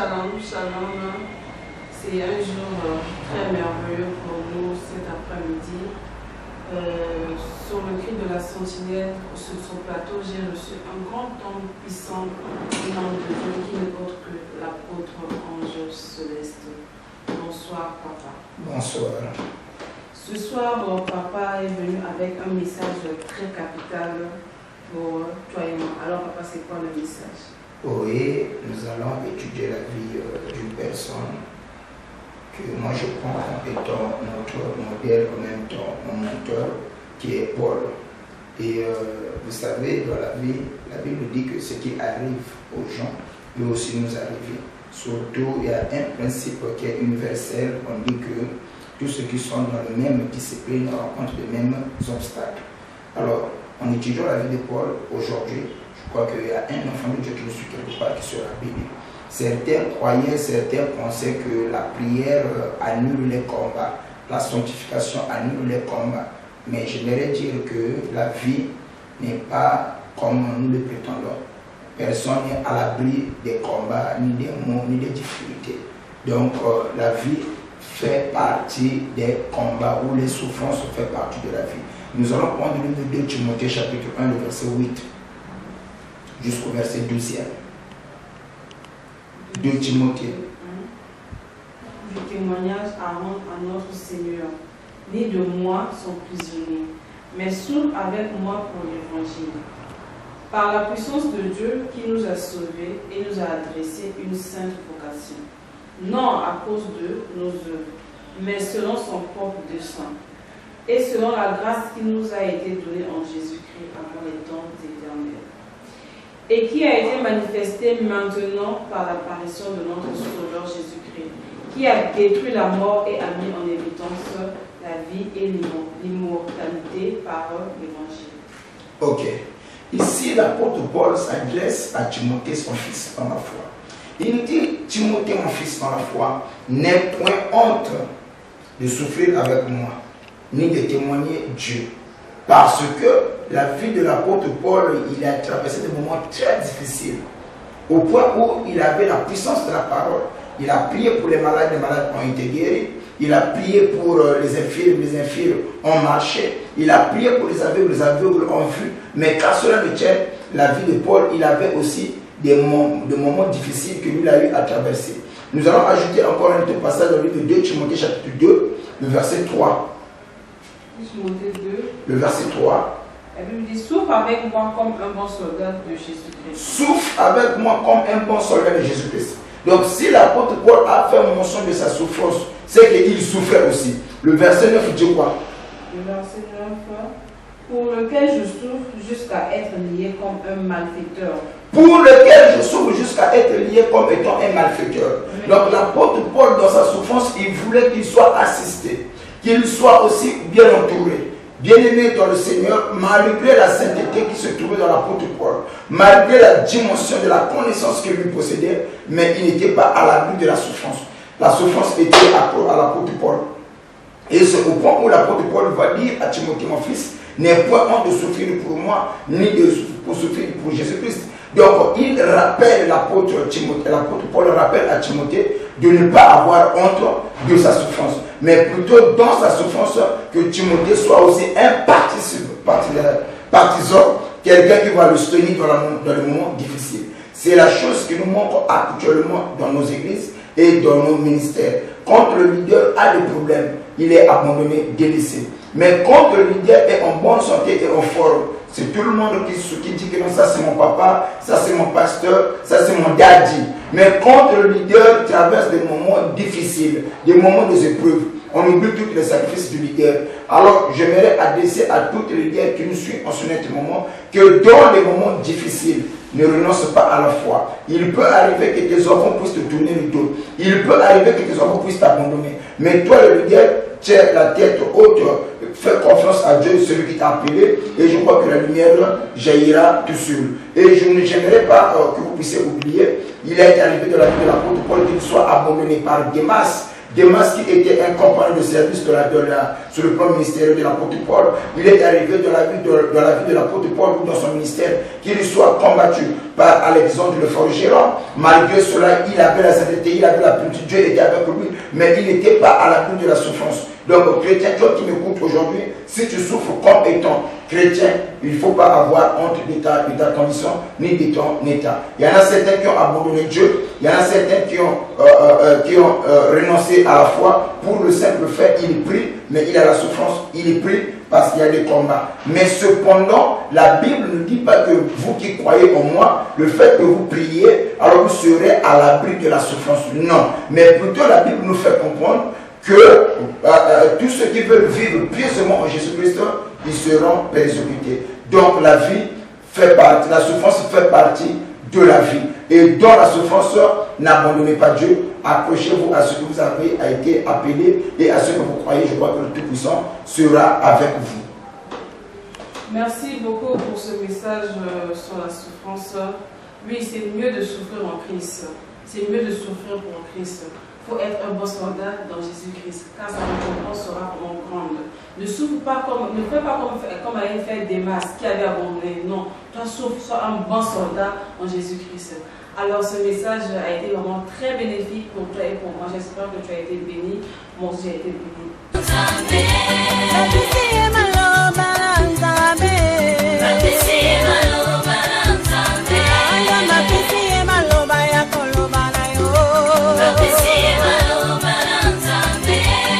Shalom, shalom. C'est un jour très merveilleux pour nous cet après-midi. Sur le cri de la sentinelle, sur son plateau, j'ai reçu un grand homme puissant, nom de Dieu, qui n'est autre que l'apôtre Ange Céleste. Bonsoir, papa. Bonsoir. Ce soir, papa est venu avec un message très capital pour toi et moi. Alors, papa, c'est quoi le message? Oui, nous allons étudier la vie d'une personne que moi je prends comme étant notre modèle, en même temps mon mentor, qui est Paul. Et vous savez, dans la vie, la Bible dit que ce qui arrive aux gens peut aussi nous arriver. Surtout, il y a un principe qui est universel. On dit que tous ceux qui sont dans la même discipline rencontrent les mêmes obstacles. Alors, en étudiant la vie de Paul aujourd'hui, je crois qu'il y a un enfant de Dieu qui nous suit quelque part qui sera béni. Certains croyaient, certains pensaient que la prière annule les combats, la sanctification annule les combats. Mais j'aimerais dire que la vie n'est pas comme nous le prétendons. Personne n'est à l'abri des combats, ni des maux, ni des difficultés. Donc la vie fait partie des combats où les souffrances font partie de la vie. Nous allons prendre le livre de 2 Timothée chapitre 1, le verset 8 jusqu'au verset 12e. 2 Timothée. Du témoignage à rendre à notre Seigneur. Ni de moi sont prisonniers, mais souffrent avec moi pour l'évangile. Par la puissance de Dieu qui nous a sauvés et nous a adressé une sainte vocation. Non à cause de nos œuvres, mais selon son propre dessein. Et selon la grâce qui nous a été donnée en Jésus-Christ avant les temps éternels. Et qui a été manifestée maintenant par l'apparition de notre Sauveur Jésus-Christ, qui a détruit la mort et a mis en évidence la vie et l'immortalité par l'évangile. Ok. Ici, l'apôtre Paul s'adresse à Timothée, son fils dans la foi. Il nous dit, Timothée, mon fils dans la foi, n'aie point honte de souffrir avec moi, ni de témoigner Dieu. Parce que la vie de l'apôtre Paul, il a traversé des moments très difficiles, au point où il avait la puissance de la parole. Il a prié pour les malades ont été guéris. Il a prié pour les infirmes ont marché. Il a prié pour les aveugles ont vu. Mais qu'à cela ne tienne, la vie de Paul, il avait aussi des moments difficiles que lui a eu à traverser. Nous allons ajouter encore un autre passage dans le livre de 2 Timothée chapitre 2, le verset 3. Timothée 2. Le verset 3. La Bible dit, souffre avec moi comme un bon soldat de Jésus-Christ. Souffre avec moi comme un bon soldat de Jésus-Christ. Donc si l'apôtre Paul a fait mention de sa souffrance, c'est qu'il souffrait aussi. Le verset 9 dit quoi? Le verset 9, pour lequel je souffre jusqu'à être lié comme un malfaiteur. Pour lequel je souffre jusqu'à être lié comme étant un malfaiteur. Donc l'apôtre Paul, dans sa souffrance, il voulait qu'il soit assisté, qu'il soit aussi bien entouré. Bien-aimé dans le Seigneur, malgré la sainteté qui se trouvait dans l'apôtre Paul, malgré la dimension de la connaissance qu'il lui possédait, mais il n'était pas à l'abri de la souffrance. La souffrance était à l'apôtre Paul. Et c'est au point où l'apôtre Paul va dire à Timothée, mon fils, n'aie point honte de souffrir pour moi, ni pour souffrir pour Jésus-Christ. Donc il rappelle l'apôtre Paul rappelle à Timothée de ne pas avoir honte de sa souffrance, mais plutôt dans sa souffrance que Timothée soit aussi un partisan, quelqu'un qui va le soutenir dans les moments difficiles. C'est la chose qui nous manque actuellement dans nos églises et dans nos ministères. Quand le leader a des problèmes, il est abandonné, délaissé. Mais quand le leader est en bonne santé et en forme, c'est tout le monde qui dit que non, ça c'est mon papa, ça c'est mon pasteur, ça c'est mon daddy. Mais quand le leader traverse des moments difficiles, des moments d'épreuve, on oublie tous les sacrifices du leader. Alors j'aimerais adresser à tous les leaders qui nous suivent en ce moment que dans les moments difficiles, ne renonce pas à la foi. Il peut arriver que tes enfants puissent te tourner le dos. Il peut arriver que tes enfants puissent t'abandonner. Mais toi, le leader, tiens la tête haute, fais confiance à Dieu, celui qui t'a appelé, et je crois que la lumière jaillira tout seul. Et je n'aimerais pas que vous puissiez oublier, il est arrivé de la vie de l'apôtre Paul qu'il soit abandonné par Démas. Démas qui était un compagnon de service sur le plan ministériel de l'apôtre Paul, il est arrivé dans la vie de l'apôtre Paul ou dans son ministère qu'il soit combattu par Alexandre le forgeron. Malgré cela, il avait la sainteté, il avait la pureté, Dieu était avec lui, mais il n'était pas à l'abri de la souffrance. Donc, chrétien, toi qui m'écoutes aujourd'hui, si tu souffres comme étant chrétien, il ne faut pas avoir honte de ta condition ni de ton état. Il y en a certains qui ont abandonné Dieu, il y en a certains qui ont renoncé à la foi pour le simple fait, il prie, mais il a la souffrance, il prie parce qu'il y a des combats. Mais cependant, la Bible ne dit pas que vous qui croyez en moi, le fait que vous priez, alors vous serez à l'abri de la souffrance. Non, mais plutôt la Bible nous fait comprendre que tous ceux qui veulent vivre pieusement en Jésus-Christ, ils seront persécutés. Donc la vie fait partie, la souffrance fait partie de la vie. Et dans la souffrance, n'abandonnez pas Dieu, accrochez-vous à ce que vous avez été appelé et à ce que vous croyez. Je crois que le Tout-Puissant sera avec vous. Merci beaucoup pour ce message sur la souffrance. Oui, c'est mieux de souffrir en Christ. C'est mieux de souffrir pour Christ. Il faut être un bon soldat dans Jésus-Christ, car sa récompense sera vraiment grande. Ne souffre pas ne fais pas comme avait fait Démas qui avait abandonné. Non, toi souffre, sois un bon soldat en Jésus-Christ. Alors ce message a été vraiment très bénéfique pour toi et pour moi. J'espère que tu as été béni. Moi aussi j'ai été béni.